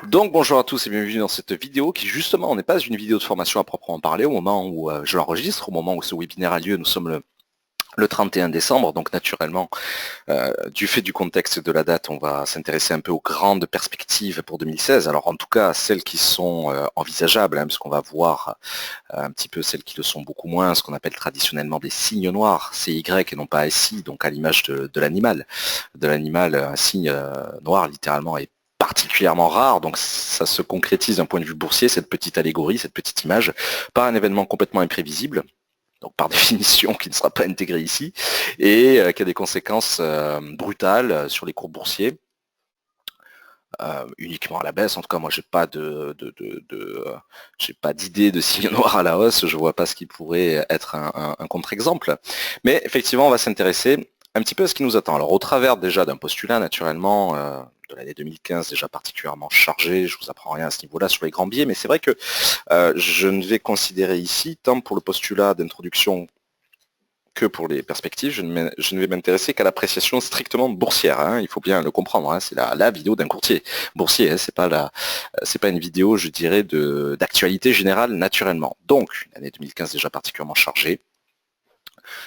Donc bonjour à tous et bienvenue dans cette vidéo qui justement n'est pas une vidéo de formation à proprement parler au moment où je l'enregistre, au moment où ce webinaire a lieu, nous sommes le 31 décembre, donc naturellement, du fait du contexte de la date, on va s'intéresser un peu aux grandes perspectives pour 2016, alors en tout cas celles qui sont envisageables, parce qu'on va voir un petit peu celles qui le sont beaucoup moins, ce qu'on appelle traditionnellement des signes noirs, CY et non pas SI, donc à l'image de l'animal. De l'animal, un signe noir littéralement est particulièrement rare, donc ça se concrétise d'un point de vue boursier, cette petite allégorie, cette petite image, par un événement complètement imprévisible, donc par définition qui ne sera pas intégré ici, et qui a des conséquences brutales sur les cours boursiers, uniquement à la baisse. En tout cas, moi, j'ai pas j'ai pas d'idée de signe noir à la hausse. Je vois pas ce qui pourrait être un contre-exemple. Mais effectivement, on va s'intéresser un petit peu à ce qui nous attend. Alors, au travers déjà d'un postulat, naturellement, de l'année 2015 déjà particulièrement chargé, je vous apprends rien à ce niveau-là sur les grands biais, mais c'est vrai que je ne vais considérer ici, tant pour le postulat d'introduction que pour les perspectives, je ne vais m'intéresser qu'à l'appréciation strictement boursière, hein, il faut bien le comprendre, hein, c'est la vidéo d'un courtier boursier, hein, c'est pas une vidéo, je dirais, d'actualité générale naturellement. Donc, l'année 2015 déjà particulièrement chargée.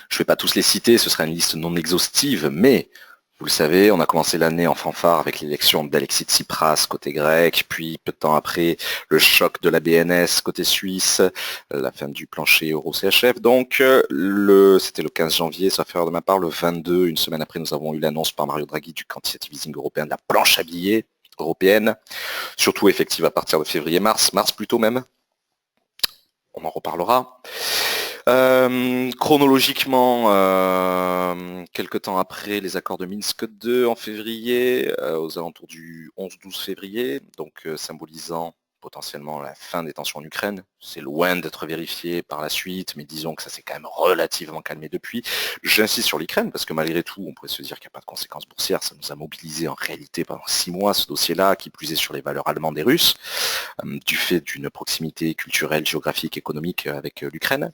Je ne vais pas tous les citer, ce sera une liste non exhaustive, mais vous le savez, on a commencé l'année en fanfare avec l'élection d'Alexis Tsipras côté grec, puis peu de temps après, le choc de la BNS côté suisse, la fin du plancher euro-CHF. Donc, c'était le 15 janvier, ça fait de ma part, le 22, une semaine après, nous avons eu l'annonce par Mario Draghi du quantitative easing européen, de la planche à billets européenne, surtout effective à partir de février-mars, mars plutôt même. On en reparlera. Chronologiquement, quelques temps après les accords de Minsk 2 en février, aux alentours du 11-12 février, donc symbolisant potentiellement la fin des tensions en Ukraine. C'est loin d'être vérifié par la suite, mais disons que ça s'est quand même relativement calmé depuis. J'insiste sur l'Ukraine, parce que malgré tout, on pourrait se dire qu'il n'y a pas de conséquences boursières. Ça nous a mobilisé en réalité pendant 6 mois, ce dossier-là, qui plus est sur les valeurs allemandes et russes, du fait d'une proximité culturelle, géographique, économique avec l'Ukraine.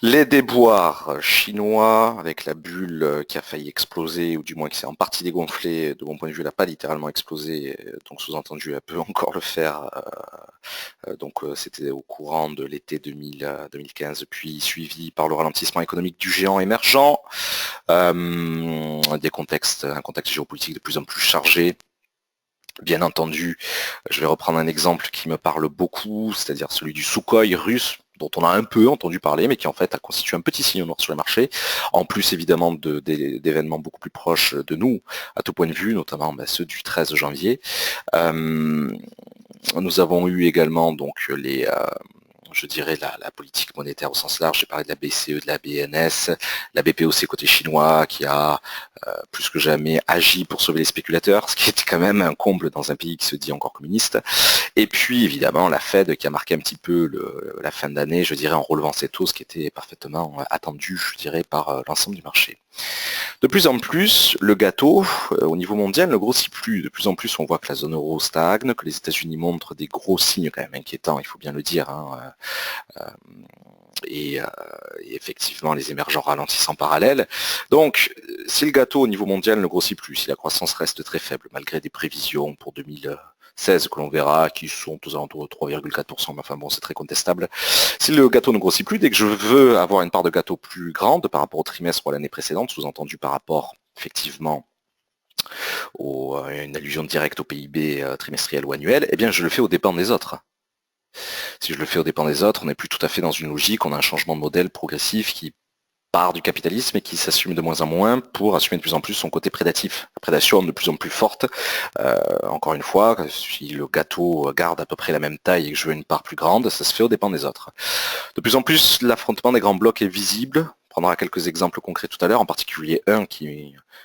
Les déboires chinois, avec la bulle qui a failli exploser, ou du moins qui s'est en partie dégonflée, de mon point de vue, elle n'a pas littéralement explosé, donc sous-entendu, elle peut encore le faire. Donc c'était au courant de l'été 2015, puis suivi par le ralentissement économique du géant émergent, un contexte géopolitique de plus en plus chargé. Bien entendu, je vais reprendre un exemple qui me parle beaucoup, c'est-à-dire celui du Sukhoi russe, dont on a un peu entendu parler, mais qui en fait a constitué un petit signe noir sur les marchés, en plus évidemment d'événements beaucoup plus proches de nous, à tout point de vue, notamment ceux du 13 janvier. Nous avons eu également donc je dirais la politique monétaire au sens large. J'ai parlé de la BCE, de la BNS, la BPOC côté chinois qui a plus que jamais agi pour sauver les spéculateurs, ce qui est quand même un comble dans un pays qui se dit encore communiste. Et puis évidemment la Fed qui a marqué un petit peu la fin d'année, je dirais en relevant ses taux, ce qui était parfaitement attendu, je dirais, par l'ensemble du marché. De plus en plus, le gâteau, au niveau mondial, ne grossit plus. De plus en plus, on voit que la zone euro stagne, que les États-Unis montrent des gros signes quand même inquiétants, il faut bien le dire, hein, et effectivement les émergents ralentissent en parallèle. Donc, si le gâteau au niveau mondial ne grossit plus, si la croissance reste très faible, malgré des prévisions pour 2016 que l'on verra, qui sont aux alentours de 3,4%, mais enfin bon, c'est très contestable. Si le gâteau ne grossit plus, dès que je veux avoir une part de gâteau plus grande par rapport au trimestre ou à l'année précédente, sous-entendu par rapport effectivement une allusion directe au PIB trimestriel ou annuel, eh bien je le fais aux dépens des autres. Si je le fais aux dépens des autres, on n'est plus tout à fait dans une logique, on a un changement de modèle progressif qui part du capitalisme et qui s'assume de moins en moins pour assumer de plus en plus son côté prédatif. La prédation de plus en plus forte. Encore une fois, si le gâteau garde à peu près la même taille et que je veux une part plus grande, ça se fait aux dépens des autres. De plus en plus, l'affrontement des grands blocs est visible. On prendra quelques exemples concrets tout à l'heure, en particulier un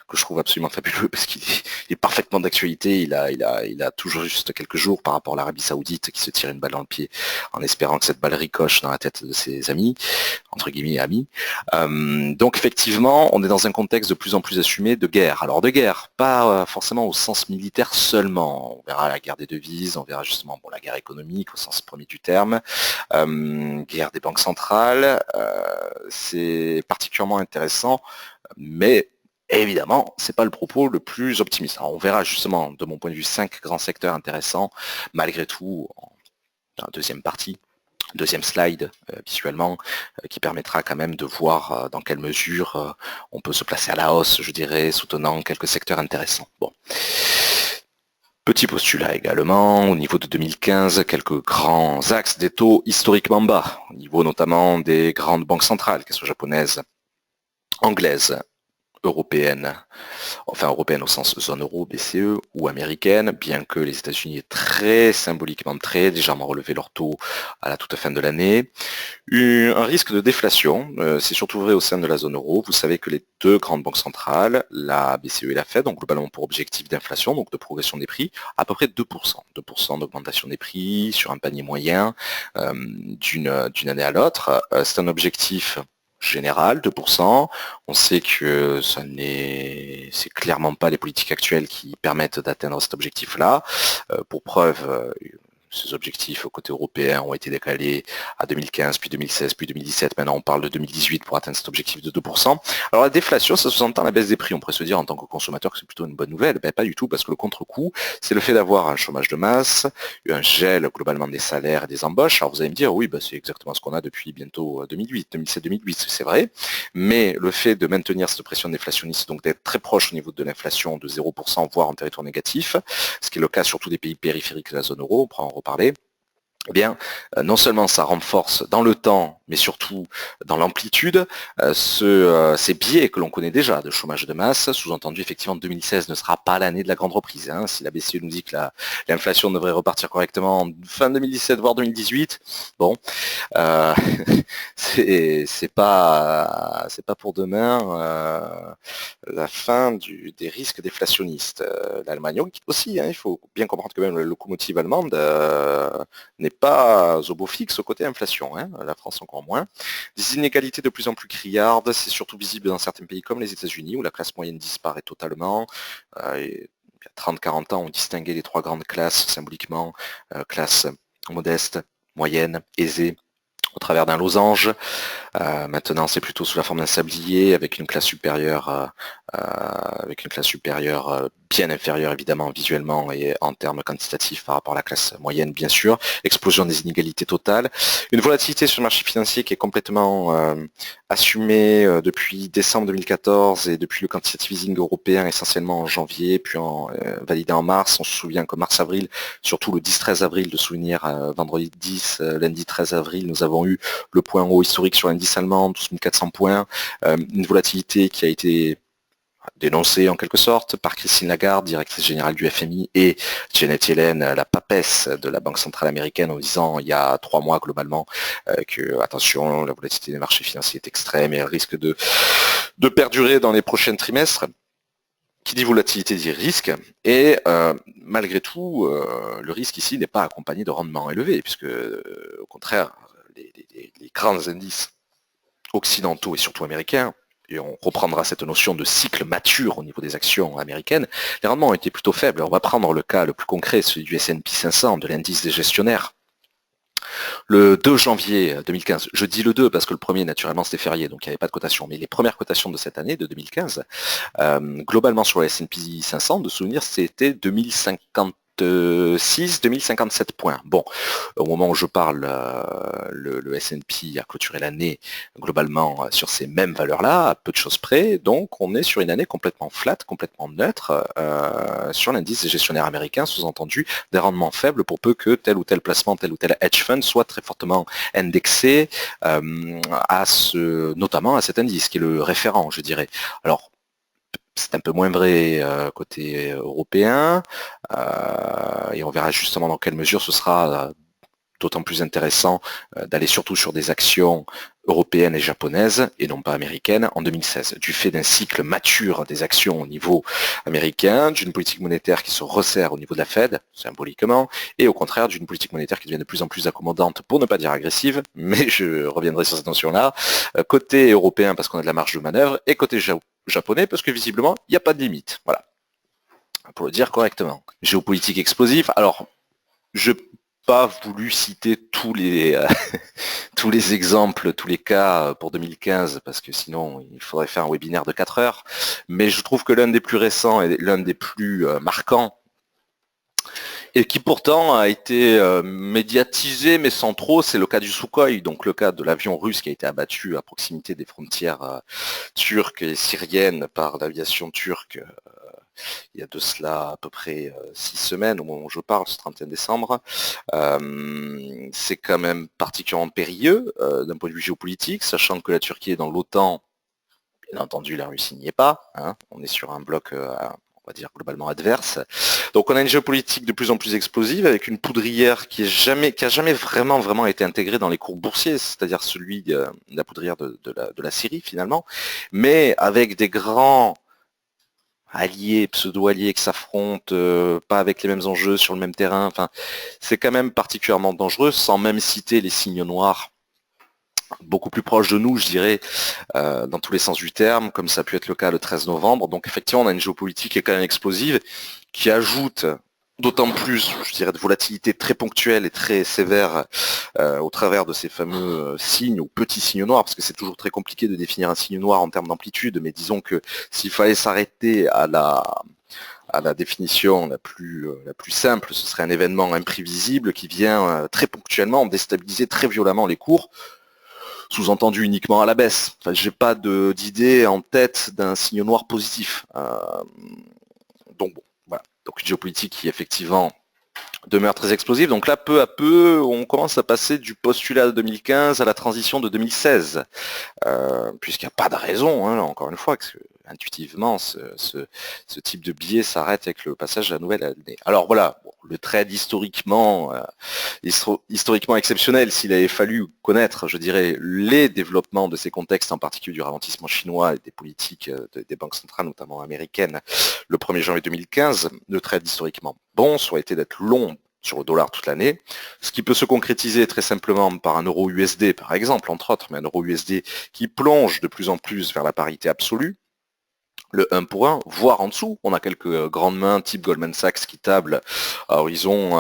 que je trouve absolument fabuleux parce qu'il est parfaitement d'actualité. Il a toujours juste quelques jours par rapport à l'Arabie Saoudite qui se tire une balle dans le pied en espérant que cette balle ricoche dans la tête de ses amis, entre guillemets amis. Donc effectivement, on est dans un contexte de plus en plus assumé de guerre. Alors de guerre, pas forcément au sens militaire seulement. On verra la guerre des devises, on verra justement la guerre économique au sens premier du terme, guerre des banques centrales. C'est particulièrement intéressant, mais Et évidemment, c'est pas le propos le plus optimiste. Alors, on verra justement, de mon point de vue, 5 grands secteurs intéressants, malgré tout, dans la deuxième partie. Deuxième slide visuellement qui permettra quand même de voir dans quelle mesure on peut se placer à la hausse, je dirais, soutenant quelques secteurs intéressants. Bon. Petit postulat également, au niveau de 2015, quelques grands axes des taux historiquement bas, au niveau notamment des grandes banques centrales, qu'elles soient japonaises, anglaises, européennes, enfin européenne au sens zone euro, BCE, ou américaine, bien que les États-Unis aient très symboliquement, très légèrement relevé leur taux à la toute fin de l'année. Un risque de déflation, c'est surtout vrai au sein de la zone euro. Vous savez que les deux grandes banques centrales, la BCE et la Fed, ont globalement pour objectif d'inflation, donc de progression des prix, à peu près 2%. 2% d'augmentation des prix sur un panier moyen d'une année à l'autre. C'est un objectif général, 2%. On sait que c'est clairement pas les politiques actuelles qui permettent d'atteindre cet objectif-là. Pour preuve, ces objectifs au côté européen ont été décalés à 2015, puis 2016, puis 2017. Maintenant, on parle de 2018 pour atteindre cet objectif de 2%. Alors la déflation, ça sous-entend la baisse des prix. On pourrait se dire en tant que consommateur que c'est plutôt une bonne nouvelle. Ben, pas du tout, parce que le contre-coup, c'est le fait d'avoir un chômage de masse, un gel globalement des salaires et des embauches. Alors vous allez me dire, oui, ben, c'est exactement ce qu'on a depuis bientôt 2008, 2007-2008, c'est vrai. Mais le fait de maintenir cette pression déflationniste, donc d'être très proche au niveau de l'inflation de 0%, voire en territoire négatif, ce qui est le cas surtout des pays périphériques de la zone euro, on pourra en reparler, eh bien, non seulement ça renforce dans le temps, mais surtout dans l'amplitude, ces biais que l'on connaît déjà de chômage de masse. Sous-entendu, effectivement, 2016 ne sera pas l'année de la grande reprise. Hein. Si la BCE nous dit que l'inflation devrait repartir correctement en fin 2017, voire 2018, bon, euh, c'est pas pour demain la fin des risques déflationnistes. L'Allemagne aussi, hein, il faut bien comprendre que même la locomotive allemande n'est pas au beau fixe au côté inflation, hein, la France encore moins. Des inégalités de plus en plus criardes, c'est surtout visible dans certains pays comme les États-Unis où la classe moyenne disparaît totalement. Il y a 30-40 ans, on distinguait les trois grandes classes symboliquement, classe modeste, moyenne, aisée, au travers d'un losange. Maintenant, c'est plutôt sous la forme d'un sablier avec une classe supérieure bien inférieure évidemment visuellement et en termes quantitatifs par rapport à la classe moyenne bien sûr. Explosion des inégalités totales. Une volatilité sur le marché financier qui est complètement assumée depuis décembre 2014 et depuis le quantitative easing européen essentiellement en janvier, puis validé en mars. On se souvient que mars-avril, surtout le 10-13 avril, de souvenir vendredi 10, lundi 13 avril, nous avons eu le point haut historique sur l'indice allemand, 12 400 points, une volatilité qui a été dénoncée en quelque sorte par Christine Lagarde, directrice générale du FMI, et Janet Yellen, la papesse de la Banque centrale américaine, en disant il y a 3 mois globalement que, attention, la volatilité des marchés financiers est extrême et elle risque de perdurer dans les prochains trimestres. Qui dit volatilité dit risque, et malgré tout, le risque ici n'est pas accompagné de rendements élevés, puisque au contraire, les grands indices occidentaux et surtout américains, et on reprendra cette notion de cycle mature au niveau des actions américaines, les rendements ont été plutôt faibles. On va prendre le cas le plus concret, celui du S&P 500, de l'indice des gestionnaires. Le 2 janvier 2015, je dis le 2 parce que le premier naturellement c'était férié, donc il n'y avait pas de cotation, mais les premières cotations de cette année, de 2015, globalement sur le S&P 500, de souvenir, c'était 2057 points. Bon, au moment où je parle, le S&P a clôturé l'année globalement sur ces mêmes valeurs-là, à peu de choses près, donc on est sur une année complètement flat, complètement neutre sur l'indice des gestionnaires américains, sous-entendu des rendements faibles pour peu que tel ou tel placement, tel ou tel hedge fund soit très fortement indexé notamment à cet indice qui est le référent, je dirais. Alors, c'est un peu moins vrai côté européen, et on verra justement dans quelle mesure ce sera d'autant plus intéressant d'aller surtout sur des actions européennes et japonaises et non pas américaines en 2016, du fait d'un cycle mature des actions au niveau américain, d'une politique monétaire qui se resserre au niveau de la Fed, symboliquement, et au contraire d'une politique monétaire qui devient de plus en plus accommodante, pour ne pas dire agressive, mais je reviendrai sur cette notion-là, côté européen parce qu'on a de la marge de manœuvre, et côté japonais parce que visiblement, il n'y a pas de limite. Voilà, pour le dire correctement. Géopolitique explosive, alors je pas voulu citer tous les tous les exemples, tous les cas pour 2015, parce que sinon il faudrait faire un webinaire de 4 heures. Mais je trouve que l'un des plus récents et l'un des plus marquants, et qui pourtant a été médiatisé, mais sans trop, c'est le cas du Sukhoi, donc le cas de l'avion russe qui a été abattu à proximité des frontières turques et syriennes par l'aviation turque il y a de cela à peu près 6 semaines, au moment où je parle, ce 31 décembre. C'est quand même particulièrement périlleux d'un point de vue géopolitique, sachant que la Turquie est dans l'OTAN, bien entendu la Russie n'y est pas, hein. On est sur un bloc, on va dire, globalement adverse. Donc on a une géopolitique de plus en plus explosive, avec une poudrière qui a jamais vraiment été intégrée dans les cours boursiers, c'est-à-dire celui de la poudrière de la Syrie finalement, mais avec des grands alliés, pseudo-alliés qui s'affrontent, pas avec les mêmes enjeux sur le même terrain. Enfin, c'est quand même particulièrement dangereux, sans même citer les signes noirs beaucoup plus proches de nous, je dirais, dans tous les sens du terme, comme ça a pu être le cas le 13 novembre. Donc effectivement, on a une géopolitique qui est quand même explosive, qui ajoute d'autant plus, je dirais, de volatilité très ponctuelle et très sévère au travers de ces fameux signes ou petits signes noirs, parce que c'est toujours très compliqué de définir un signe noir en termes d'amplitude, mais disons que s'il fallait s'arrêter à la définition la plus simple, ce serait un événement imprévisible qui vient très ponctuellement déstabiliser très violemment les cours, sous-entendu uniquement à la baisse. Enfin, j'ai pas d'idée en tête d'un signe noir positif. Donc bon, voilà. Donc une géopolitique qui effectivement demeure très explosive. Donc là, peu à peu, on commence à passer du postulat de 2015 à la transition de 2016, puisqu'il n'y a pas de raison, hein, encore une fois, que intuitivement, ce type de biais s'arrête avec le passage à la nouvelle année. Alors voilà, bon, le trade historiquement exceptionnel, s'il avait fallu connaître, je dirais, les développements de ces contextes, en particulier du ralentissement chinois et des politiques des banques centrales, notamment américaines, le 1er janvier 2015, le trade historiquement bon, soit été d'être long sur le dollar toute l'année, ce qui peut se concrétiser très simplement par un euro USD, par exemple, entre autres, mais un euro USD qui plonge de plus en plus vers la parité absolue, le 1 pour 1, voire en dessous. On a quelques grandes mains type Goldman Sachs qui tablent à horizon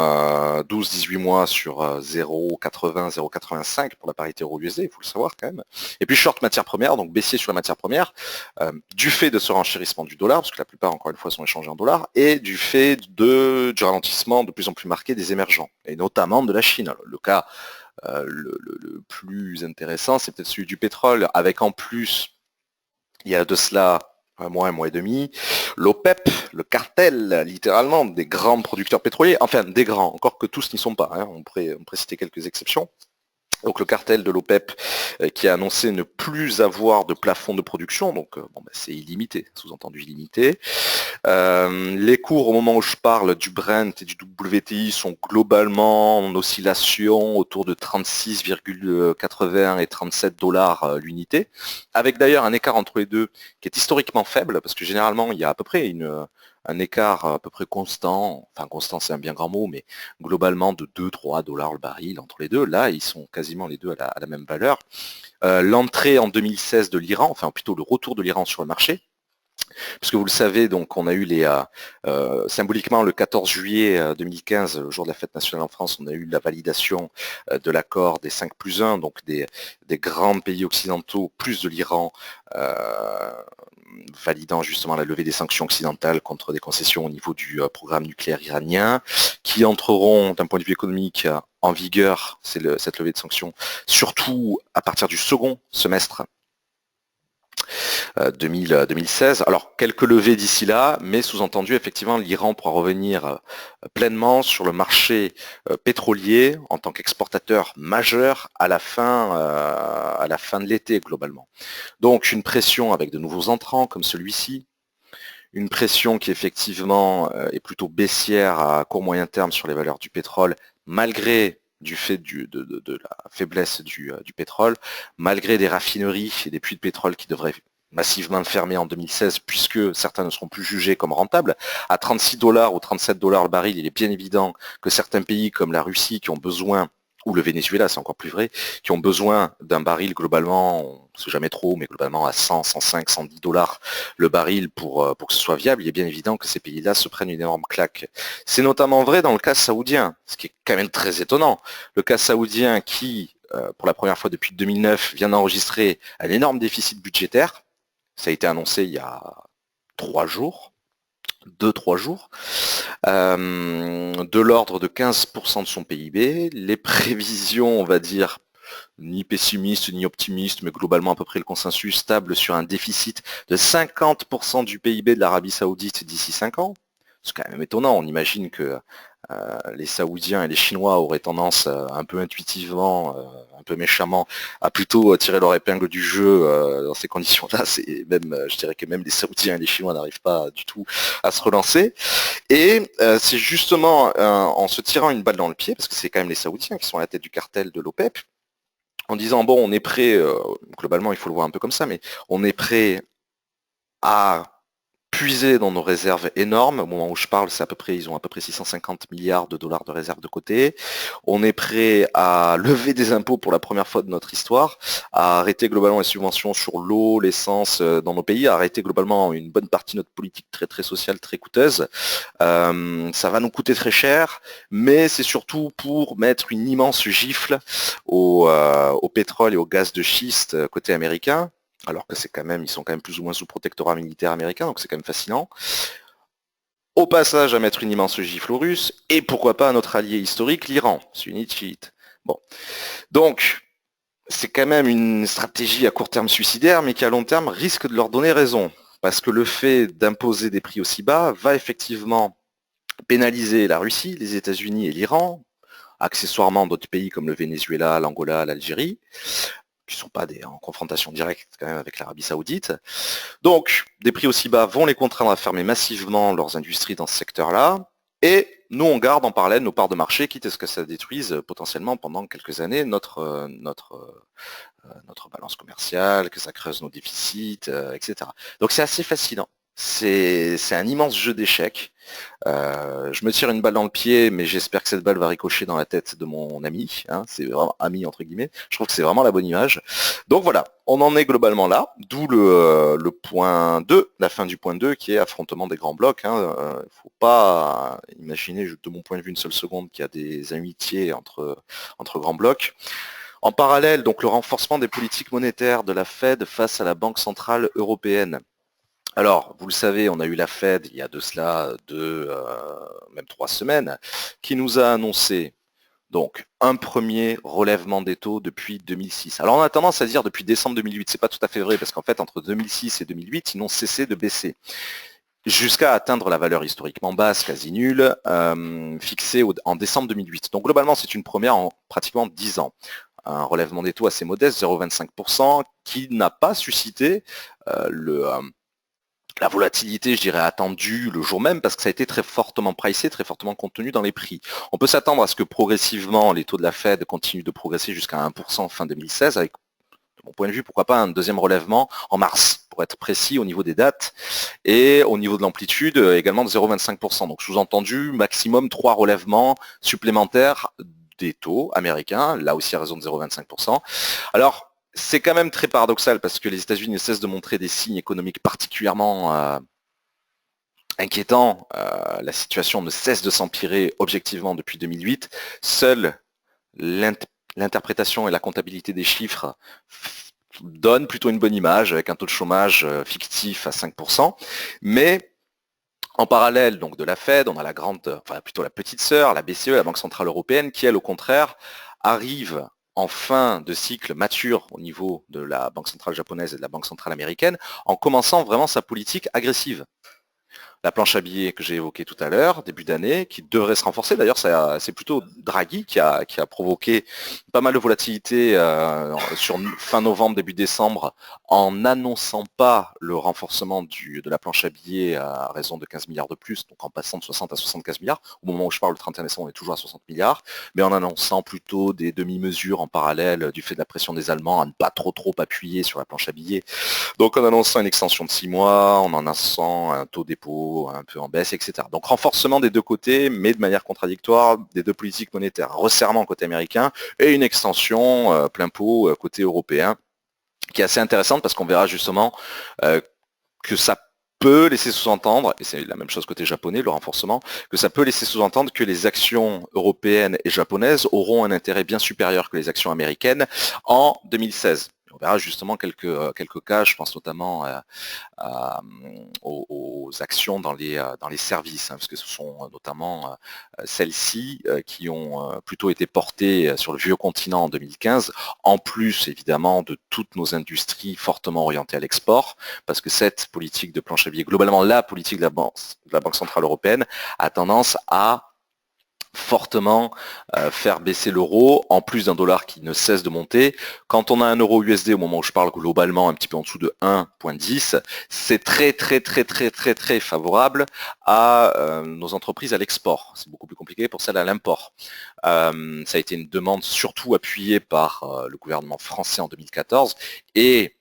12-18 mois sur 0,80, 0,85 pour la parité euro-USD, il faut le savoir quand même. Et puis short matière première, donc baissier sur la matière première, du fait de ce renchérissement du dollar, parce que la plupart, encore une fois, sont échangés en dollars, et du fait du ralentissement de plus en plus marqué des émergents, et notamment de la Chine. Alors, le cas le plus intéressant, c'est peut-être celui du pétrole, avec en plus, il y a de cela un mois et demi, l'OPEP, le cartel, littéralement, des grands producteurs pétroliers, enfin des grands, encore que tous n'y sont pas, hein, on pourrait citer quelques exceptions. Donc le cartel de l'OPEP qui a annoncé ne plus avoir de plafond de production, donc c'est illimité, sous-entendu illimité. Les cours au moment où je parle du Brent et du WTI sont globalement en oscillation autour de 36,80 et 37 dollars l'unité, avec d'ailleurs un écart entre les deux qui est historiquement faible, parce que généralement il y a à peu près un écart à peu près constant, enfin constant c'est un bien grand mot, mais globalement de 2-3 dollars le baril entre les deux. Là, ils sont quasiment les deux à la même valeur. L'entrée en 2016 de l'Iran, enfin plutôt le retour de l'Iran sur le marché, puisque vous le savez, donc on a eu symboliquement le 14 juillet 2015, le jour de la fête nationale en France, on a eu la validation de l'accord des 5+1, donc des grands pays occidentaux, plus de l'Iran, validant justement la levée des sanctions occidentales contre des concessions au niveau du programme nucléaire iranien, qui entreront d'un point de vue économique en vigueur, cette levée de sanctions, surtout à partir du second semestre 2016. Alors, quelques levées d'ici là, mais sous-entendu, effectivement, l'Iran pourra revenir pleinement sur le marché pétrolier en tant qu'exportateur majeur à la fin de l'été, globalement. Donc, une pression avec de nouveaux entrants comme celui-ci, une pression qui effectivement est plutôt baissière à court moyen terme sur les valeurs du pétrole, malgré du fait de la faiblesse du pétrole, malgré des raffineries et des puits de pétrole qui devraient massivement fermer en 2016, puisque certains ne seront plus jugés comme rentables. À 36 dollars ou 37 dollars le baril, il est bien évident que certains pays comme la Russie, qui ont besoin ou le Venezuela, c'est encore plus vrai, qui ont besoin d'un baril globalement, on ne sait jamais trop, mais globalement à 100, 105, 110 dollars le baril pour que ce soit viable, il est bien évident que ces pays-là se prennent une énorme claque. C'est notamment vrai dans le cas saoudien, ce qui est quand même très étonnant. Le cas saoudien qui, pour la première fois depuis 2009, vient d'enregistrer un énorme déficit budgétaire, ça a été annoncé il y a 3 jours, 2-3 jours, de l'ordre de 15% de son PIB. Les prévisions, on va dire, ni pessimistes ni optimistes, mais globalement à peu près le consensus stable sur un déficit de 50% du PIB de l'Arabie Saoudite d'ici 5 ans. C'est quand même étonnant, on imagine que les Saoudiens et les Chinois auraient tendance un peu intuitivement, un peu méchamment, à plutôt tirer leur épingle du jeu dans ces conditions-là. C'est même, je dirais que même les Saoudiens et les Chinois n'arrivent pas du tout à se relancer. Et c'est justement en se tirant une balle dans le pied, parce que c'est quand même les Saoudiens qui sont à la tête du cartel de l'OPEP, en disant bon, on est prêt, globalement il faut le voir un peu comme ça, mais on est prêt à puiser dans nos réserves énormes. Au moment où je parle, ils ont à peu près 650 milliards de dollars de réserves de côté. On est prêt à lever des impôts pour la première fois de notre histoire, à arrêter globalement les subventions sur l'eau, l'essence dans nos pays, à arrêter globalement une bonne partie de notre politique très très sociale, très coûteuse. Ça va nous coûter très cher, mais c'est surtout pour mettre une immense gifle au pétrole et au gaz de schiste côté américain, alors que ils sont quand même plus ou moins sous protectorat militaire américain, donc c'est quand même fascinant. Au passage, à mettre une immense gifle aux Russes, et pourquoi pas à notre allié historique, l'Iran, sunnite, chiite. Bon. Donc, c'est quand même une stratégie à court terme suicidaire, mais qui à long terme risque de leur donner raison. Parce que le fait d'imposer des prix aussi bas va effectivement pénaliser la Russie, les États-Unis et l'Iran, accessoirement d'autres pays comme le Venezuela, l'Angola, l'Algérie, qui ne sont pas en confrontation directe quand même avec l'Arabie Saoudite. Donc, des prix aussi bas vont les contraindre à fermer massivement leurs industries dans ce secteur-là. Et nous, on garde en parallèle nos parts de marché, quitte à ce que ça détruise potentiellement pendant quelques années notre balance commerciale, que ça creuse nos déficits, etc. Donc c'est assez fascinant. C'est un immense jeu d'échecs. Je me tire une balle dans le pied, mais j'espère que cette balle va ricocher dans la tête de mon ami. Hein, c'est vraiment ami entre guillemets. Je trouve que c'est vraiment la bonne image. Donc voilà, on en est globalement là, d'où le point 2, la fin du point 2, qui est affrontement des grands blocs. Il ne faut pas imaginer, de mon point de vue, une seule seconde qu'il y a des amitiés entre grands blocs. En parallèle, donc le renforcement des politiques monétaires de la Fed face à la Banque centrale européenne. Alors, vous le savez, on a eu la Fed il y a de cela même 3 semaines, qui nous a annoncé donc un premier relèvement des taux depuis 2006. Alors on a tendance à dire depuis décembre 2008, c'est pas tout à fait vrai, parce qu'en fait entre 2006 et 2008, ils n'ont cessé de baisser, jusqu'à atteindre la valeur historiquement basse, quasi nulle, fixée en décembre 2008. Donc globalement, c'est une première en pratiquement 10 ans. Un relèvement des taux assez modeste, 0,25%, qui n'a pas suscité la volatilité, je dirais, attendue le jour même, parce que ça a été très fortement pricé, très fortement contenu dans les prix. On peut s'attendre à ce que progressivement, les taux de la Fed continuent de progresser jusqu'à 1% fin 2016, avec, de mon point de vue, pourquoi pas un deuxième relèvement en mars, pour être précis au niveau des dates, et au niveau de l'amplitude également de 0,25%. Donc sous-entendu, maximum 3 relèvements supplémentaires des taux américains, là aussi à raison de 0,25%. Alors, c'est quand même très paradoxal parce que les États-Unis ne cessent de montrer des signes économiques particulièrement inquiétants. La situation ne cesse de s'empirer objectivement depuis 2008. Seule l'interprétation et la comptabilité des chiffres donnent plutôt une bonne image avec un taux de chômage fictif à 5%. Mais en parallèle donc de la Fed, on a plutôt la petite sœur, la BCE, la Banque Centrale Européenne, qui elle au contraire arrive en fin de cycle mature au niveau de la Banque Centrale Japonaise et de la Banque Centrale Américaine, en commençant vraiment sa politique agressive. La planche à billets que j'ai évoquée tout à l'heure, début d'année, qui devrait se renforcer. D'ailleurs, c'est plutôt Draghi qui a provoqué pas mal de volatilité sur fin novembre, début décembre, en n'annonçant pas le renforcement de la planche à billets à raison de 15 milliards de plus, donc en passant de 60 à 75 milliards. Au moment où je parle, le 31 décembre, on est toujours à 60 milliards, mais en annonçant plutôt des demi-mesures en parallèle du fait de la pression des Allemands à ne pas trop appuyer sur la planche à billets. Donc en annonçant une extension de 6 mois, en annonçant un taux dépôt taux un peu en baisse, etc. Donc renforcement des deux côtés, mais de manière contradictoire, des deux politiques monétaires. Resserrement côté américain et une extension plein pot côté européen, qui est assez intéressante parce qu'on verra justement que ça peut laisser sous-entendre, et c'est la même chose côté japonais, le renforcement, que ça peut laisser sous-entendre que les actions européennes et japonaises auront un intérêt bien supérieur que les actions américaines en 2016. On verra justement quelques cas, je pense notamment aux actions dans les services, hein, parce que ce sont notamment celles-ci qui ont plutôt été portées sur le vieux continent en 2015, en plus évidemment de toutes nos industries fortement orientées à l'export, parce que cette politique de planche à billets, globalement la politique de la Banque Centrale Européenne, a tendance à fortement faire baisser l'euro, en plus d'un dollar qui ne cesse de monter. Quand on a un euro USD au moment où je parle globalement un petit peu en dessous de 1,10, c'est très favorable à nos entreprises à l'export. C'est beaucoup plus compliqué pour celles à l'import. Ça a été une demande surtout appuyée par le gouvernement français en 2014 et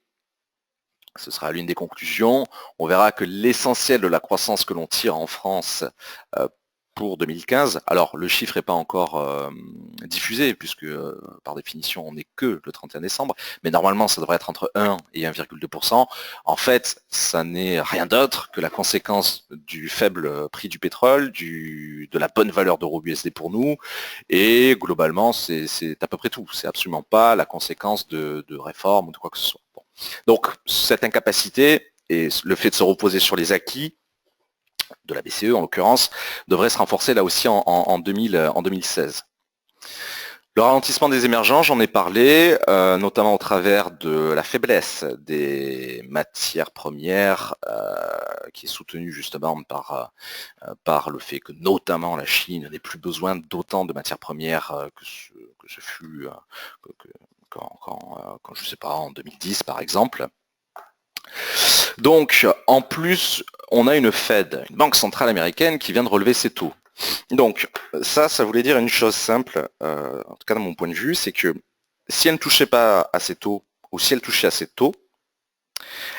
ce sera l'une des conclusions. On verra que l'essentiel de la croissance que l'on tire en France pour 2015, alors le chiffre n'est pas encore diffusé, puisque par définition on n'est que le 31 décembre, mais normalement ça devrait être entre 1 et 1,2%. En fait, ça n'est rien d'autre que la conséquence du faible prix du pétrole, de la bonne valeur d'euro USD pour nous, et globalement c'est à peu près tout. C'est absolument pas la conséquence de réformes ou de quoi que ce soit. Bon. Donc cette incapacité et le fait de se reposer sur les acquis de la BCE en l'occurrence, devrait se renforcer là aussi en 2016. Le ralentissement des émergents, j'en ai parlé, notamment au travers de la faiblesse des matières premières, qui est soutenue justement par le fait que notamment la Chine n'ait plus besoin d'autant de matières premières que ce fut quand je sais pas, en 2010 par exemple. Donc, en plus, on a une Fed, une banque centrale américaine, qui vient de relever ses taux. Donc, ça voulait dire une chose simple, en tout cas de mon point de vue, c'est que si elle ne touchait pas à ces taux, ou si elle touchait à ces taux,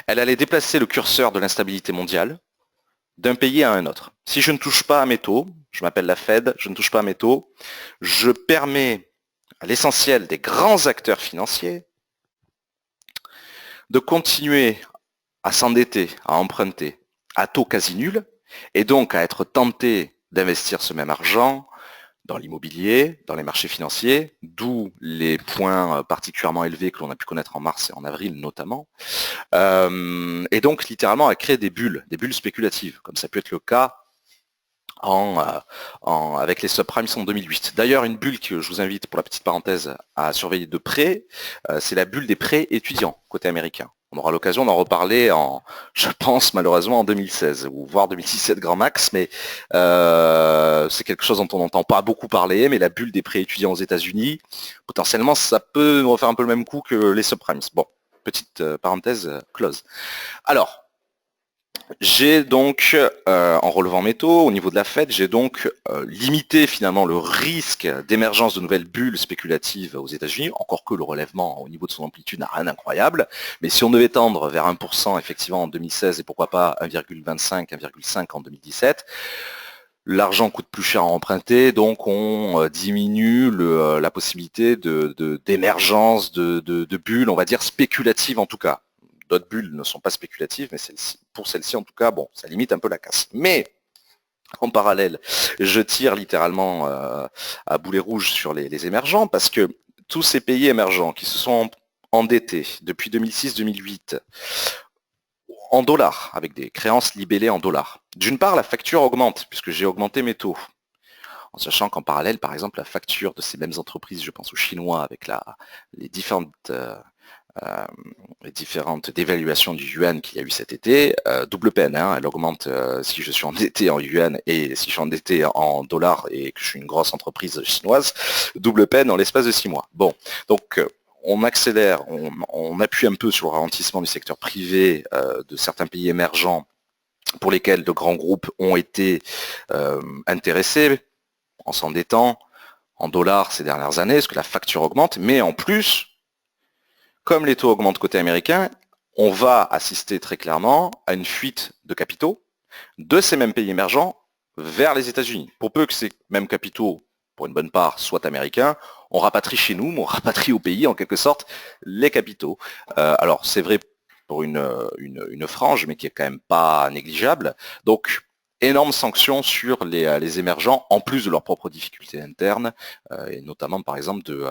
elle allait déplacer le curseur de l'instabilité mondiale d'un pays à un autre. Si je ne touche pas à mes taux, je m'appelle la Fed, je ne touche pas à mes taux, je permets à l'essentiel des grands acteurs financiers de continuer à s'endetter, à emprunter à taux quasi nul, et donc à être tenté d'investir ce même argent dans l'immobilier, dans les marchés financiers, d'où les points particulièrement élevés que l'on a pu connaître en mars et en avril notamment, et donc littéralement à créer des bulles spéculatives, comme ça peut être le cas avec les subprimes en 2008. D'ailleurs, une bulle que je vous invite, pour la petite parenthèse, à surveiller de près, c'est la bulle des prêts étudiants côté américain. On aura l'occasion d'en reparler je pense malheureusement en 2016, ou voire 2017 grand max, mais c'est quelque chose dont on n'entend pas beaucoup parler, mais la bulle des prêts étudiants aux États-Unis, potentiellement ça peut nous refaire un peu le même coup que les subprimes. Bon, petite parenthèse close. Alors, j'ai donc, en relevant mes taux, au niveau de la Fed, j'ai donc limité finalement le risque d'émergence de nouvelles bulles spéculatives aux États-Unis, encore que le relèvement au niveau de son amplitude n'a rien d'incroyable, mais si on devait tendre vers 1% effectivement en 2016 et pourquoi pas 1,25, 1,5 en 2017, l'argent coûte plus cher à emprunter, donc on diminue la possibilité d'émergence de bulles, on va dire spéculatives en tout cas. D'autres bulles ne sont pas spéculatives, mais pour celle-ci, en tout cas, bon, ça limite un peu la casse. Mais, en parallèle, je tire littéralement à boulet rouge sur les émergents, parce que tous ces pays émergents qui se sont endettés depuis 2006-2008 en dollars, avec des créances libellées en dollars. D'une part, la facture augmente, puisque j'ai augmenté mes taux. En sachant qu'en parallèle, par exemple, la facture de ces mêmes entreprises, je pense aux Chinois, avec les différentes dévaluations du yuan qu'il y a eu cet été, double peine, hein, elle augmente si je suis endetté en yuan et si je suis endetté en dollars et que je suis une grosse entreprise chinoise, double peine en l'espace de 6 mois. Bon, donc on accélère, on appuie un peu sur le ralentissement du secteur privé de certains pays émergents pour lesquels de grands groupes ont été intéressés en s'endettant en dollars ces dernières années, parce que la facture augmente, mais en plus, comme les taux augmentent côté américain, on va assister très clairement à une fuite de capitaux, de ces mêmes pays émergents vers les États-Unis. Pour peu que ces mêmes capitaux, pour une bonne part, soient américains, on rapatrie chez nous, mais on rapatrie au pays, en quelque sorte, les capitaux. Alors, c'est vrai pour une frange, mais qui est quand même pas négligeable. Donc, énormes sanctions sur les émergents, en plus de leurs propres difficultés internes, et notamment, par exemple, de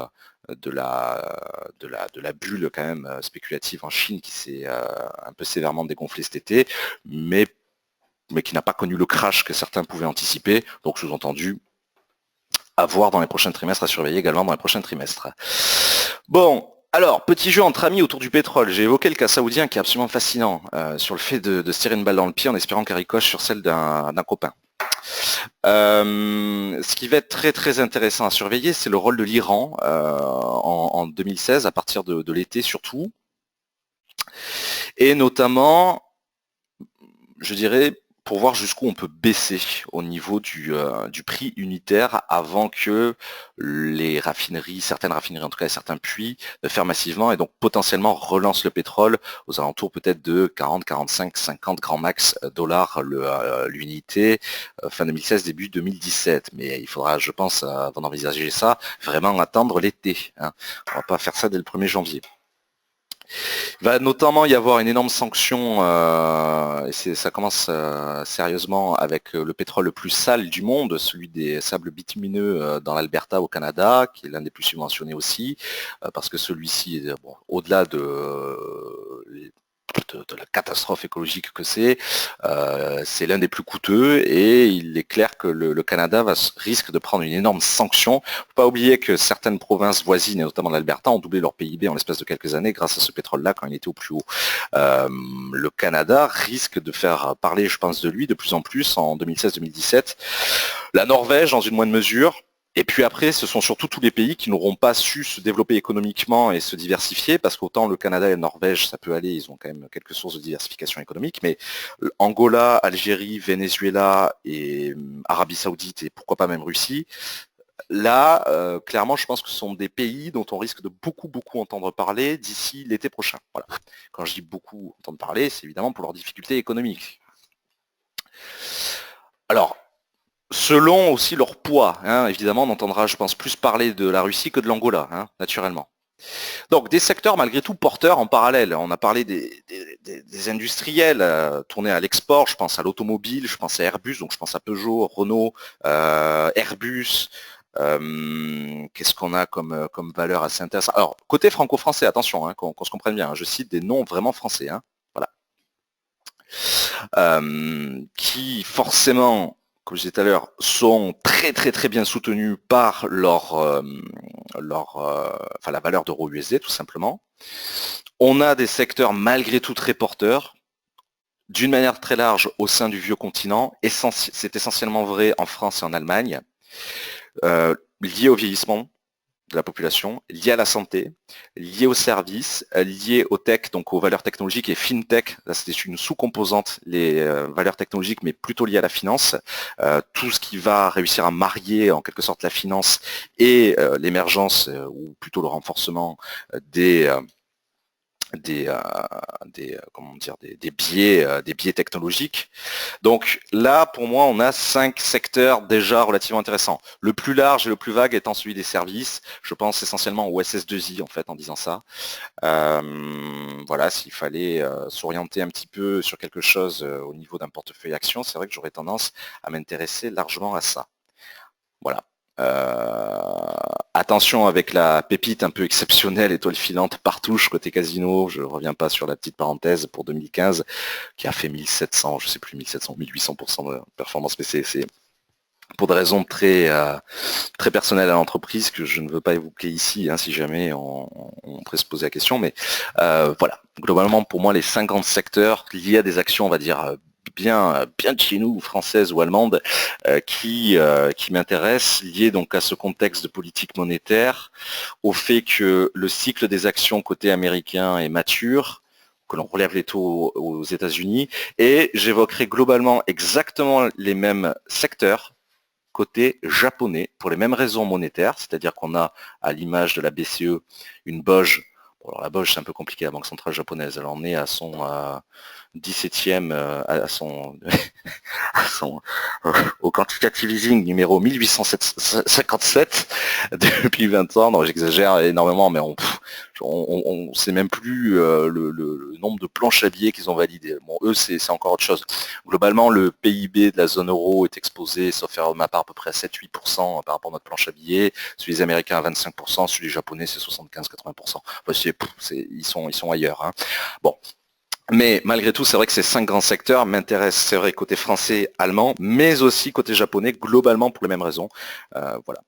la bulle quand même spéculative en Chine qui s'est un peu sévèrement dégonflée cet été, mais qui n'a pas connu le crash que certains pouvaient anticiper. Donc sous-entendu, à voir dans les prochains trimestres, à surveiller également dans les prochains trimestres. Bon, alors, petit jeu entre amis autour du pétrole. J'ai évoqué le cas saoudien qui est absolument fascinant, sur le fait de se tirer une balle dans le pied en espérant qu'elle ricoche sur celle d'un copain. Ce qui va être très très intéressant à surveiller, c'est le rôle de l'Iran en 2016, à partir de l'été surtout. Et notamment, je dirais, pour voir jusqu'où on peut baisser au niveau du prix unitaire avant que les raffineries, certaines raffineries en tout cas, certains puits, ferment massivement et donc potentiellement relancent le pétrole aux alentours peut-être de 40, 45, 50 grand max dollars l'unité fin 2016, début 2017. Mais il faudra, je pense, avant d'envisager ça, vraiment attendre l'été. Hein. On va pas faire ça dès le 1er janvier. Il va notamment y avoir une énorme sanction, et ça commence sérieusement avec le pétrole le plus sale du monde, celui des sables bitumineux dans l'Alberta au Canada, qui est l'un des plus subventionnés aussi, parce que celui-ci, bon, au-delà de la catastrophe écologique que c'est l'un des plus coûteux et il est clair que le Canada risque de prendre une énorme sanction. Il ne faut pas oublier que certaines provinces voisines, et notamment l'Alberta, ont doublé leur PIB en l'espace de quelques années grâce à ce pétrole-là quand il était au plus haut. Le Canada risque de faire parler, je pense, de lui de plus en plus en 2016-2017. La Norvège, dans une moindre mesure. Et puis après, ce sont surtout tous les pays qui n'auront pas su se développer économiquement et se diversifier, parce qu'autant le Canada et la Norvège, ça peut aller, ils ont quand même quelques sources de diversification économique, mais Angola, Algérie, Venezuela et Arabie Saoudite et pourquoi pas même Russie, là, clairement, je pense que ce sont des pays dont on risque de beaucoup, beaucoup entendre parler d'ici l'été prochain. Voilà. Quand je dis beaucoup entendre parler, c'est évidemment pour leurs difficultés économiques. Alors, selon aussi leur poids, hein, évidemment, on entendra, je pense, plus parler de la Russie que de l'Angola, hein, naturellement. Donc, des secteurs malgré tout porteurs en parallèle. On a parlé des industriels tournés à l'export, je pense à l'automobile, je pense à Airbus, donc je pense à Peugeot, Renault, Airbus. Qu'est-ce qu'on a comme valeur assez intéressante? Alors, côté franco-français, attention, hein, qu'on se comprenne bien, hein, je cite des noms vraiment français. Hein, voilà. Qui forcément, comme je disais tout à l'heure, sont très très très bien soutenus par la valeur d'euro USD tout simplement. On a des secteurs malgré tout très porteurs, d'une manière très large au sein du vieux continent, c'est essentiellement vrai en France et en Allemagne, lié au vieillissement de la population, lié à la santé, lié aux services, lié aux tech, donc aux valeurs technologiques et fintech. Là, c'est une sous-composante, les valeurs technologiques, mais plutôt liées à la finance. Tout ce qui va réussir à marier en quelque sorte la finance et l'émergence, ou plutôt le renforcement des biais technologiques. Donc là, pour moi, on a 5 secteurs déjà relativement intéressants. Le plus large et le plus vague étant celui des services. Je pense essentiellement au SS2I en fait en disant ça. Voilà, s'il fallait s'orienter un petit peu sur quelque chose au niveau d'un portefeuille action, c'est vrai que j'aurais tendance à m'intéresser largement à ça. Voilà. Attention avec la pépite un peu exceptionnelle, étoile filante Partouche côté casino, je ne reviens pas sur la petite parenthèse pour 2015, qui a fait 1700, je sais plus, 1700, 1800% de performance, mais c'est pour des raisons très, très personnelles à l'entreprise que je ne veux pas évoquer ici, hein, si jamais on pourrait se poser la question, mais voilà, globalement pour moi les 50 secteurs liés à des actions, on va dire, bien de chez nous, françaises ou allemandes, qui m'intéressent, liées donc à ce contexte de politique monétaire, au fait que le cycle des actions côté américain est mature, que l'on relève les taux aux États-Unis, et j'évoquerai globalement exactement les mêmes secteurs côté japonais, pour les mêmes raisons monétaires, c'est-à-dire qu'on a, à l'image de la BCE, une BOJ. Bon, alors la BOJ, c'est un peu compliqué, la Banque centrale japonaise, elle en est à son 17e au quantitative easing numéro 1857 depuis 20 ans. Non, j'exagère énormément, mais on sait même plus le nombre de planches à billets qu'ils ont validées. Bon, eux, c'est encore autre chose. Globalement, le PIB de la zone euro est exposé, sauf erreur de ma part, à peu près à 7-8% par rapport à notre planche à billets. Celui des Américains à 25%, celui des Japonais, c'est 75-80%. Enfin, ils sont ailleurs. Hein. Bon. Mais malgré tout, c'est vrai que ces 5 grands secteurs m'intéressent, c'est vrai, côté français, allemand, mais aussi côté japonais, globalement pour les mêmes raisons. Voilà.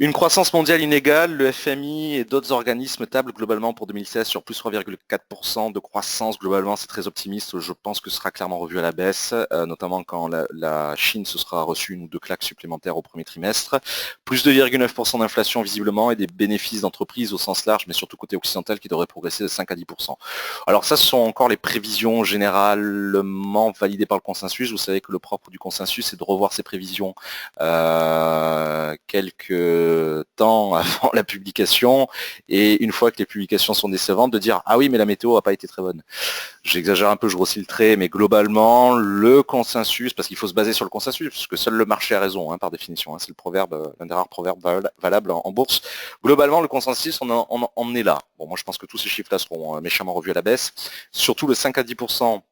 Une croissance mondiale inégale, le FMI et d'autres organismes tablent globalement pour 2016 sur plus 3,4% de croissance. Globalement, c'est très optimiste. Je pense que ce sera clairement revu à la baisse, notamment quand la Chine se sera reçue une ou deux claques supplémentaires au premier trimestre. Plus 2,9% d'inflation visiblement et des bénéfices d'entreprise au sens large, mais surtout côté occidental qui devrait progresser de 5 à 10%. Alors ça, ce sont encore les prévisions généralement validées par le consensus. Vous savez que le propre du consensus, c'est de revoir ses prévisions quelques temps avant la publication, et une fois que les publications sont décevantes, de dire ah oui mais la météo n'a pas été très bonne. J'exagère un peu, je grossis le trait, mais globalement le consensus, parce qu'il faut se baser sur le consensus, parce que seul le marché a raison, hein, par définition, hein, c'est le proverbe, l'un des rares proverbes valables en bourse. Globalement le consensus on en est là. Bon, moi je pense que tous ces chiffres-là seront méchamment revus à la baisse, surtout le 5 à 10%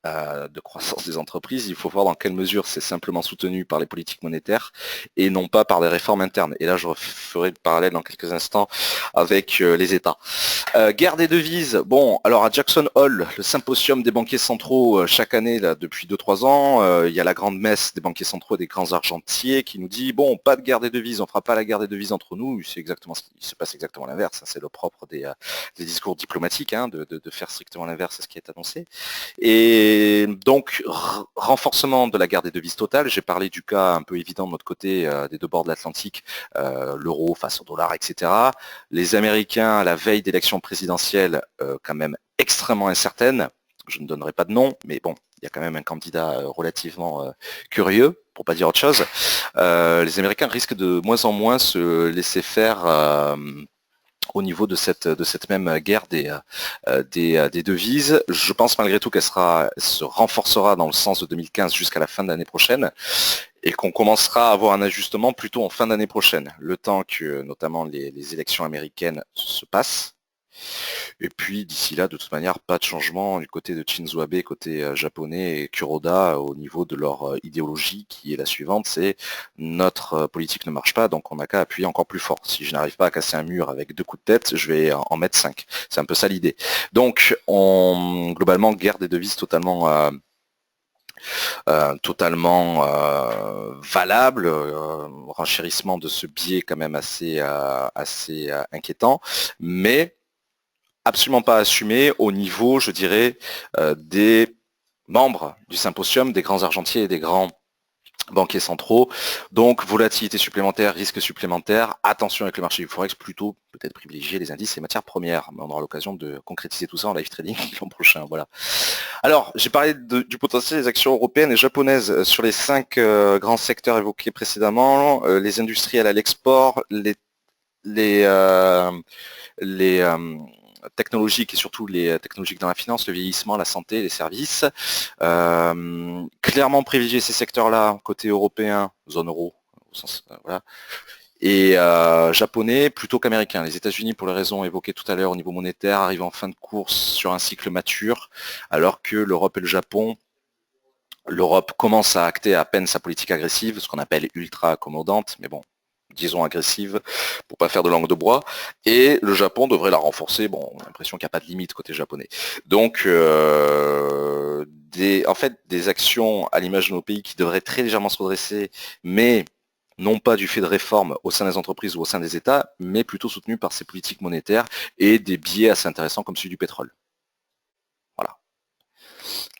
de croissance des entreprises. Il faut voir dans quelle mesure c'est simplement soutenu par les politiques monétaires et non pas par des réformes internes. Et là, je ferai le parallèle dans quelques instants avec les États. Guerre des devises. Bon, alors à Jackson Hole, le symposium des banquiers centraux chaque année, là, depuis 2-3 ans, il y a la grande messe des banquiers centraux et des grands argentiers qui nous dit, bon, pas de guerre des devises, on fera pas la guerre des devises entre nous. C'est exactement ce qui se passe exactement l'inverse. Hein. C'est le propre des discours diplomatiques, hein, de faire strictement l'inverse, c'est ce qui est annoncé. Et donc, renforcement de la guerre des devises totale. J'ai parlé du cas un peu évident de notre côté, des deux bords de l'Atlantique, l'euro face au dollar, etc. Les Américains, à la veille d'élections présidentielles, quand même extrêmement incertaines. Je ne donnerai pas de nom, mais bon, il y a quand même un candidat relativement curieux, pour pas dire autre chose. Les Américains risquent de moins en moins se laisser faire au niveau de cette même guerre des devises. Je pense malgré tout qu'elle se renforcera dans le sens de 2015 jusqu'à la fin de l'année prochaine et qu'on commencera à avoir un ajustement plutôt en fin d'année prochaine, le temps que notamment les élections américaines se passent. Et puis d'ici là, de toute manière, pas de changement du côté de Shinzo Abe, côté japonais, et Kuroda au niveau de leur idéologie qui est la suivante, c'est notre politique ne marche pas, donc on n'a qu'à appuyer encore plus fort. Si je n'arrive pas à casser un mur avec 2 coups de tête, je vais en mettre 5. C'est un peu ça l'idée. Donc globalement, guerre des devises totalement valable, renchérissement de ce biais quand même assez inquiétant, mais absolument pas assumé au niveau, je dirais, des membres du symposium, des grands argentiers et des grands banquiers centraux. Donc, volatilité supplémentaire, risque supplémentaire, attention avec le marché du Forex, plutôt peut-être privilégier les indices et matières premières. Mais on aura l'occasion de concrétiser tout ça en live trading l'an prochain. Voilà. Alors, j'ai parlé du potentiel des actions européennes et japonaises sur les 5 grands secteurs évoqués précédemment, les industriels à l'export, les technologiques et surtout les technologiques dans la finance, le vieillissement, la santé, les services. Clairement privilégier ces secteurs-là, côté européen, zone euro, au sens, voilà. Et japonais plutôt qu'américain. Les États-Unis, pour les raisons évoquées tout à l'heure au niveau monétaire, arrivent en fin de course sur un cycle mature, alors que l'Europe et le Japon, l'Europe commence à acter à peine sa politique agressive, ce qu'on appelle ultra accommodante, mais bon, disons agressive, pour pas faire de langue de bois, et le Japon devrait la renforcer. Bon, on a l'impression qu'il n'y a pas de limite côté japonais. Donc, en fait, des actions à l'image de nos pays qui devraient très légèrement se redresser, mais non pas du fait de réformes au sein des entreprises ou au sein des États, mais plutôt soutenues par ces politiques monétaires et des biais assez intéressants comme celui du pétrole. Voilà.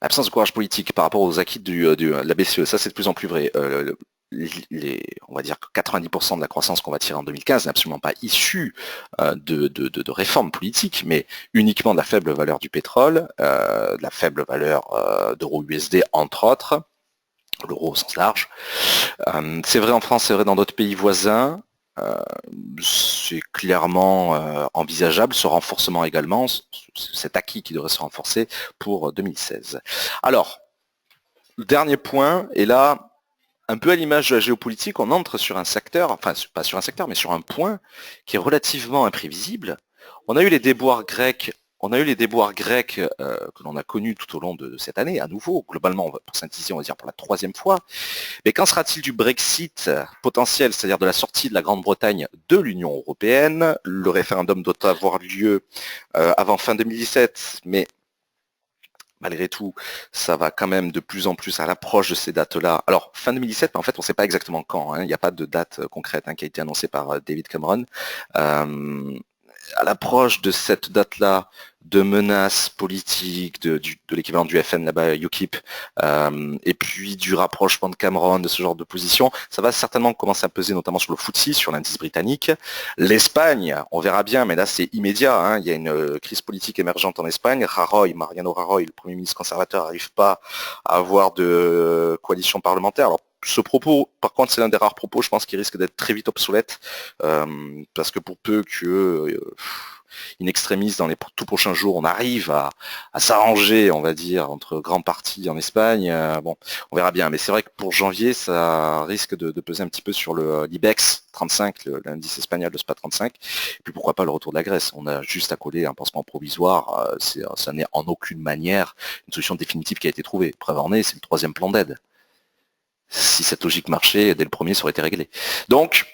L'absence de courage politique par rapport aux acquis de la BCE, ça c'est de plus en plus vrai. On va dire que 90% de la croissance qu'on va tirer en 2015 n'est absolument pas issue de réformes politiques, mais uniquement de la faible valeur du pétrole, de la faible valeur d'euro USD, entre autres, l'euro au sens large. C'est vrai en France, c'est vrai dans d'autres pays voisins. c'est clairement envisageable, ce renforcement également, cet acquis qui devrait se renforcer pour 2016. Alors, le dernier point, et là, un peu à l'image de la géopolitique, on entre sur un secteur, enfin pas sur un secteur, mais sur un point qui est relativement imprévisible. On a eu les déboires grecs. Que l'on a connus tout au long de cette année, à nouveau, globalement, pour synthétiser, on va dire pour la troisième fois. Mais qu'en sera-t-il du Brexit potentiel, c'est-à-dire de la sortie de la Grande-Bretagne de l'Union européenne? Le référendum doit avoir lieu avant fin 2017, mais malgré tout, ça va quand même de plus en plus à l'approche de ces dates-là. Alors, fin 2017, mais en fait, on ne sait pas exactement quand. Il n'y a pas de date concrète qui a été annoncée par David Cameron. À l'approche de cette date-là, de menaces politiques, de l'équivalent du FN là-bas, UKIP, et puis du rapprochement de Cameron, de ce genre de position, ça va certainement commencer à peser notamment sur le FTSE, sur l'indice britannique. L'Espagne, on verra bien, mais là c'est immédiat, il y a une crise politique émergente en Espagne. Mariano Rajoy, le Premier ministre conservateur, n'arrive pas à avoir de coalition parlementaire. Alors, ce propos, par contre, c'est l'un des rares propos, je pense, qui risque d'être très vite obsolète, parce que pour peu que in extremis, dans les tout prochains jours, on arrive à s'arranger, on va dire, entre grands partis en Espagne, bon, on verra bien. Mais c'est vrai que pour janvier, ça risque de peser un petit peu sur l'IBEX 35, l'indice espagnol de SPA 35, et puis pourquoi pas le retour de la Grèce. On a juste à coller un pansement provisoire, ça n'est en aucune manière une solution définitive qui a été trouvée. Preuve en est, c'est le 3e plan d'aide. Si cette logique marchait, dès le premier, ça aurait été réglé. Donc,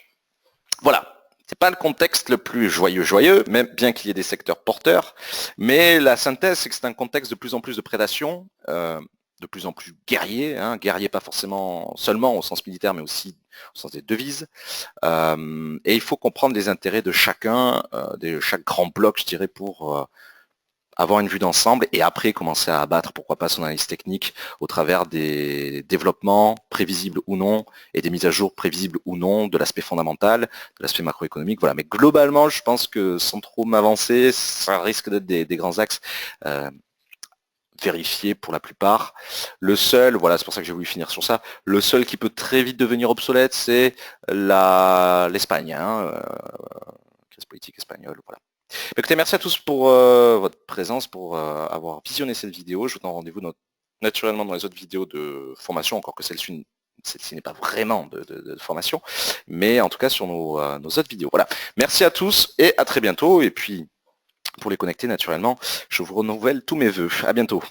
voilà. C'est pas le contexte le plus joyeux, même bien qu'il y ait des secteurs porteurs. Mais la synthèse, c'est que c'est un contexte de plus en plus de prédation, de plus en plus guerrier. Guerrier pas forcément seulement au sens militaire, mais aussi au sens des devises. Et il faut comprendre les intérêts de chacun, de chaque grand bloc, je dirais, pour avoir une vue d'ensemble et après commencer à abattre, pourquoi pas, son analyse technique au travers des développements prévisibles ou non et des mises à jour prévisibles ou non de l'aspect fondamental, de l'aspect macroéconomique. Voilà. Mais globalement, je pense que sans trop m'avancer, ça risque d'être des grands axes vérifiés pour la plupart. Le seul, voilà, c'est pour ça que j'ai voulu finir sur ça, le seul qui peut très vite devenir obsolète, c'est l'Espagne, crise politique espagnole, voilà. Écoutez, merci à tous pour votre présence, pour avoir visionné cette vidéo. Je vous donne rendez-vous naturellement dans les autres vidéos de formation, encore que celle-ci n'est pas vraiment de formation, mais en tout cas sur nos autres vidéos. Voilà. Merci à tous et à très bientôt. Et puis, pour les connecter naturellement, je vous renouvelle tous mes vœux. À bientôt.